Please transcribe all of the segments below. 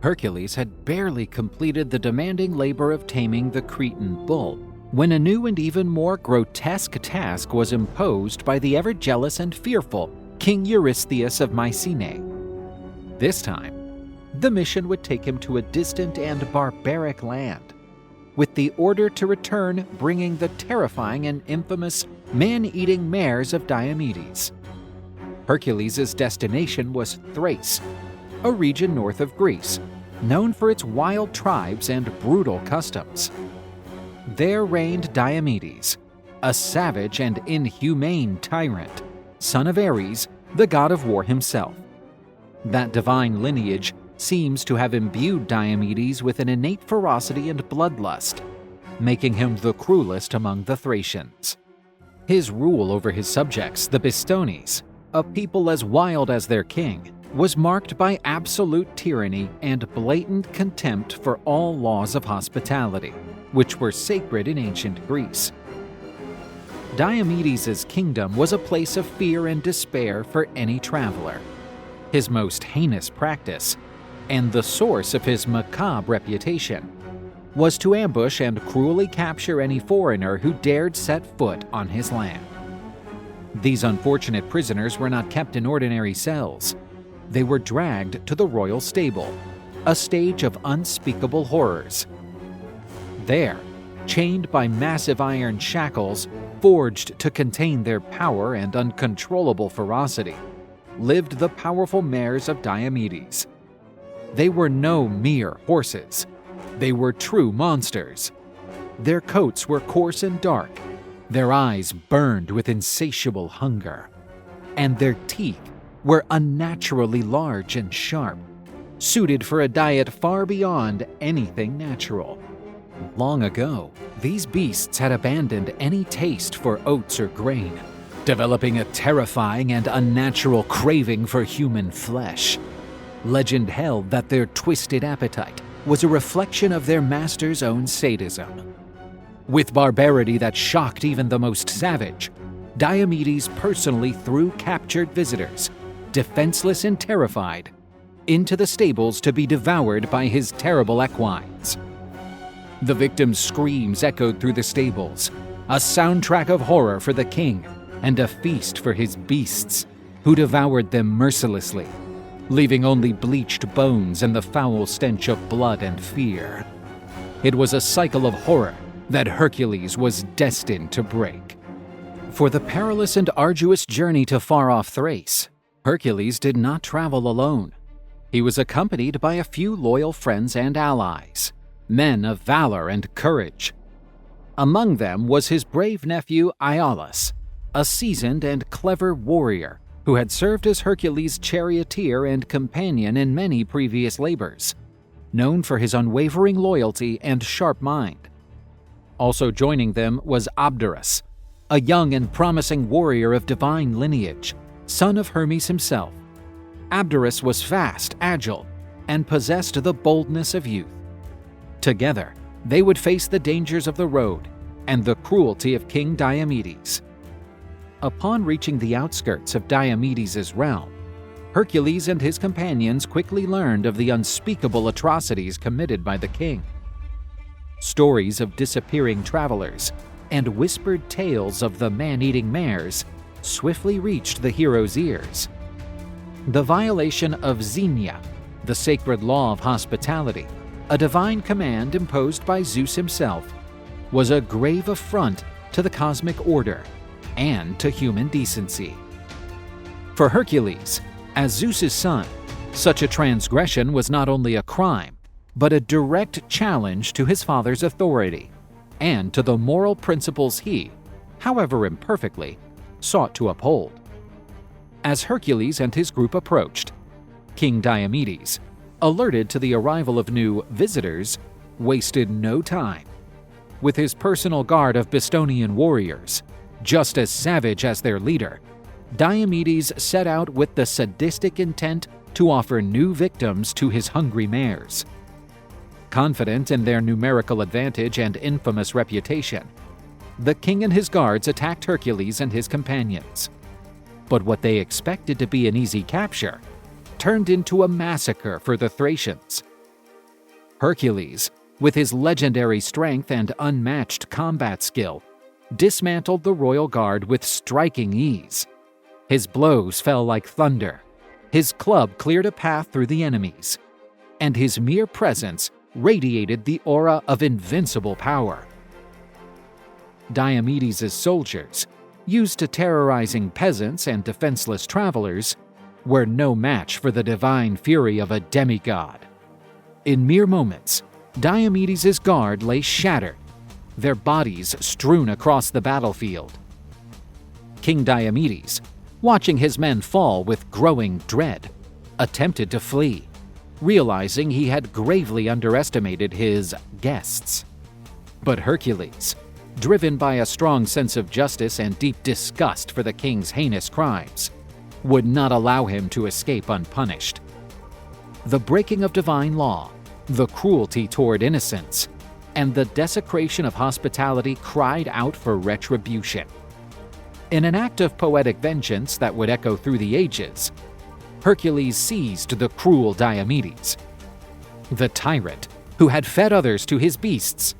Hercules had barely completed the demanding labor of taming the Cretan bull when a new and even more grotesque task was imposed by the ever-jealous and fearful King Eurystheus of Mycenae. This time, the mission would take him to a distant and barbaric land, with the order to return bringing the terrifying and infamous man-eating Mares of Diomedes. Hercules' destination was Thrace, a region north of Greece, known for its wild tribes and brutal customs. There reigned Diomedes, a savage and inhumane tyrant, son of Ares, the god of war himself. That divine lineage seems to have imbued Diomedes with an innate ferocity and bloodlust, making him the cruelest among the Thracians. His rule over his subjects, the Bistones, a people as wild as their king, was marked by absolute tyranny and blatant contempt for all laws of hospitality, which were sacred in ancient Greece. Diomedes' kingdom was a place of fear and despair for any traveler. His most heinous practice, and the source of his macabre reputation, was to ambush and cruelly capture any foreigner who dared set foot on his land. These unfortunate prisoners were not kept in ordinary cells. They were dragged to the royal stable, a stage of unspeakable horrors. There, chained by massive iron shackles forged to contain their power and uncontrollable ferocity, lived the powerful Mares of Diomedes. They were no mere horses. They were true monsters. Their coats were coarse and dark. Their eyes burned with insatiable hunger. And their teeth were unnaturally large and sharp, suited for a diet far beyond anything natural. Long ago, these beasts had abandoned any taste for oats or grain, developing a terrifying and unnatural craving for human flesh. Legend held that their twisted appetite was a reflection of their master's own sadism. With barbarity that shocked even the most savage, Diomedes personally threw captured visitors, defenseless and terrified, into the stables to be devoured by his terrible equines. The victims' screams echoed through the stables, a soundtrack of horror for the king and a feast for his beasts, who devoured them mercilessly, leaving only bleached bones and the foul stench of blood and fear. It was a cycle of horror that Hercules was destined to break. For the perilous and arduous journey to far-off Thrace, Hercules did not travel alone. He was accompanied by a few loyal friends and allies, men of valor and courage. Among them was his brave nephew Iolaus, a seasoned and clever warrior who had served as Hercules' charioteer and companion in many previous labors, known for his unwavering loyalty and sharp mind. Also joining them was Abderus, a young and promising warrior of divine lineage, son of Hermes himself. Abderus was fast, agile, and possessed the boldness of youth. Together, they would face the dangers of the road and the cruelty of King Diomedes. Upon reaching the outskirts of Diomedes' realm, Hercules and his companions quickly learned of the unspeakable atrocities committed by the king. Stories of disappearing travelers and whispered tales of the man-eating mares swiftly reached the hero's ears. The violation of Xenia, the sacred law of hospitality, a divine command imposed by Zeus himself, was a grave affront to the cosmic order and to human decency. For Hercules, as Zeus's son, such a transgression was not only a crime, but a direct challenge to his father's authority and to the moral principles he, however imperfectly, sought to uphold. As Hercules and his group approached, King Diomedes, alerted to the arrival of new visitors, wasted no time. With his personal guard of Bistonian warriors, just as savage as their leader, Diomedes set out with the sadistic intent to offer new victims to his hungry mares. Confident in their numerical advantage and infamous reputation, the king and his guards attacked Hercules and his companions. But what they expected to be an easy capture turned into a massacre for the Thracians, Hercules, with his legendary strength and unmatched combat skill, dismantled the royal guard with striking ease. His blows fell like thunder, his club cleared a path through the enemies, and his mere presence radiated the aura of invincible power. Diomedes' soldiers, used to terrorizing peasants and defenseless travelers, were no match for the divine fury of a demigod. In mere moments, Diomedes' guard lay shattered, their bodies strewn across the battlefield. King Diomedes, watching his men fall with growing dread, attempted to flee, realizing he had gravely underestimated his guests. But Hercules, driven by a strong sense of justice and deep disgust for the king's heinous crimes, would not allow him to escape unpunished. The breaking of divine law, the cruelty toward innocents, and the desecration of hospitality cried out for retribution. In an act of poetic vengeance that would echo through the ages, Hercules seized the cruel Diomedes. The tyrant, who had fed others to his beasts,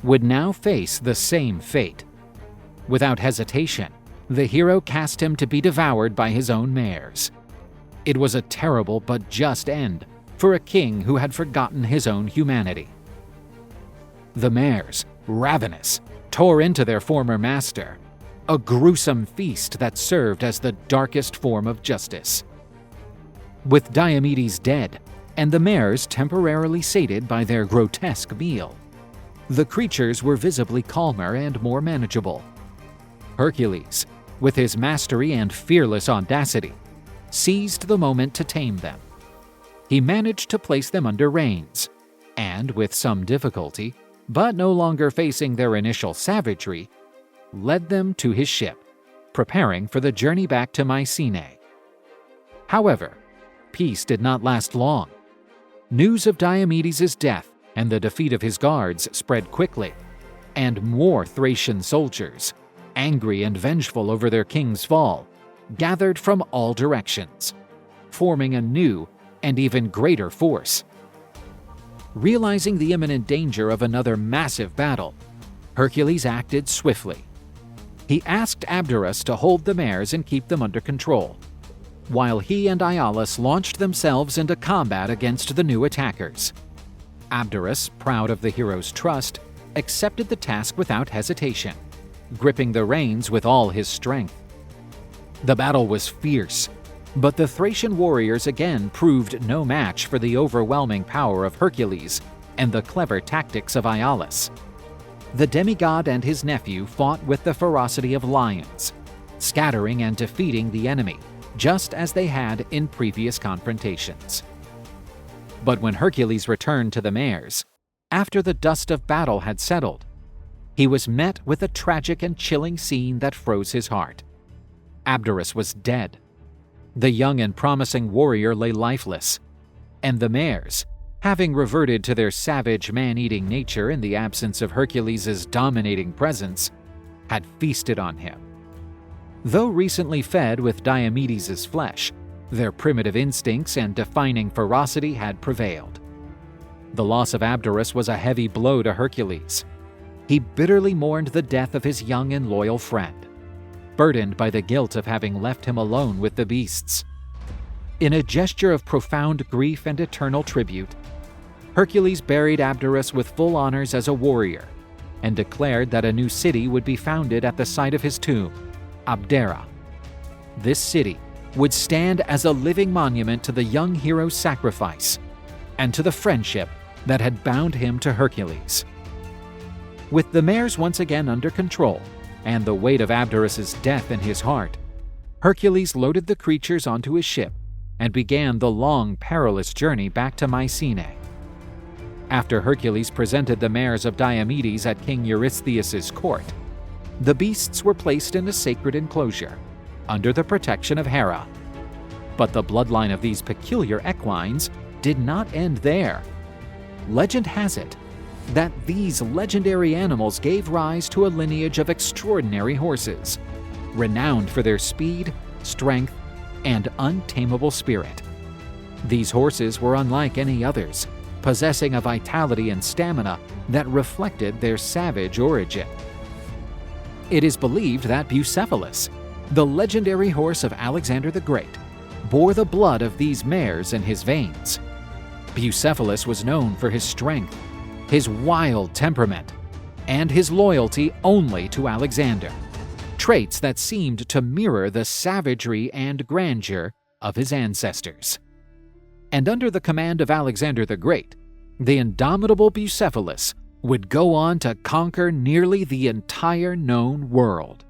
would now face the same fate. Without hesitation, the hero cast him to be devoured by his own mares. It was a terrible but just end for a king who had forgotten his own humanity. The mares, ravenous, tore into their former master, a gruesome feast that served as the darkest form of justice. With Diomedes dead, and the mares temporarily sated by their grotesque meal, the creatures were visibly calmer and more manageable. Hercules, with his mastery and fearless audacity, seized the moment to tame them. He managed to place them under reins, and with some difficulty, but no longer facing their initial savagery, led them to his ship, preparing for the journey back to Mycenae. However, peace did not last long. News of Diomedes' death and the defeat of his guards spread quickly, and more Thracian soldiers, angry and vengeful over their king's fall, gathered from all directions, forming a new and even greater force. Realizing the imminent danger of another massive battle, Hercules acted swiftly. He asked Abderus to hold the mares and keep them under control, while he and Iolaus launched themselves into combat against the new attackers. Abderus, proud of the hero's trust, accepted the task without hesitation, gripping the reins with all his strength. The battle was fierce, but the Thracian warriors again proved no match for the overwhelming power of Hercules and the clever tactics of Iolaus. The demigod and his nephew fought with the ferocity of lions, scattering and defeating the enemy, just as they had in previous confrontations. But when Hercules returned to the mares, after the dust of battle had settled, he was met with a tragic and chilling scene that froze his heart. Abderus was dead. The young and promising warrior lay lifeless, and the mares, having reverted to their savage man-eating nature in the absence of Hercules' dominating presence, had feasted on him. Though recently fed with Diomedes' flesh, their primitive instincts and defining ferocity had prevailed. The loss of Abderus was a heavy blow to Hercules. He bitterly mourned the death of his young and loyal friend, burdened by the guilt of having left him alone with the beasts. In a gesture of profound grief and eternal tribute, Hercules buried Abderus with full honors as a warrior and declared that a new city would be founded at the site of his tomb, Abdera. This city would stand as a living monument to the young hero's sacrifice and to the friendship that had bound him to Hercules. With the mares once again under control and the weight of Abderus' death in his heart, Hercules loaded the creatures onto his ship and began the long, perilous journey back to Mycenae. After Hercules presented the mares of Diomedes at King Eurystheus' court, the beasts were placed in a sacred enclosure, under the protection of Hera. But the bloodline of these peculiar equines did not end there. Legend has it that these legendary animals gave rise to a lineage of extraordinary horses, renowned for their speed, strength, and untamable spirit. These horses were unlike any others, possessing a vitality and stamina that reflected their savage origin. It is believed that Bucephalus, the legendary horse of Alexander the Great, bore the blood of these mares in his veins. Bucephalus was known for his strength, his wild temperament, and his loyalty only to Alexander, traits that seemed to mirror the savagery and grandeur of his ancestors. And under the command of Alexander the Great, the indomitable Bucephalus would go on to conquer nearly the entire known world.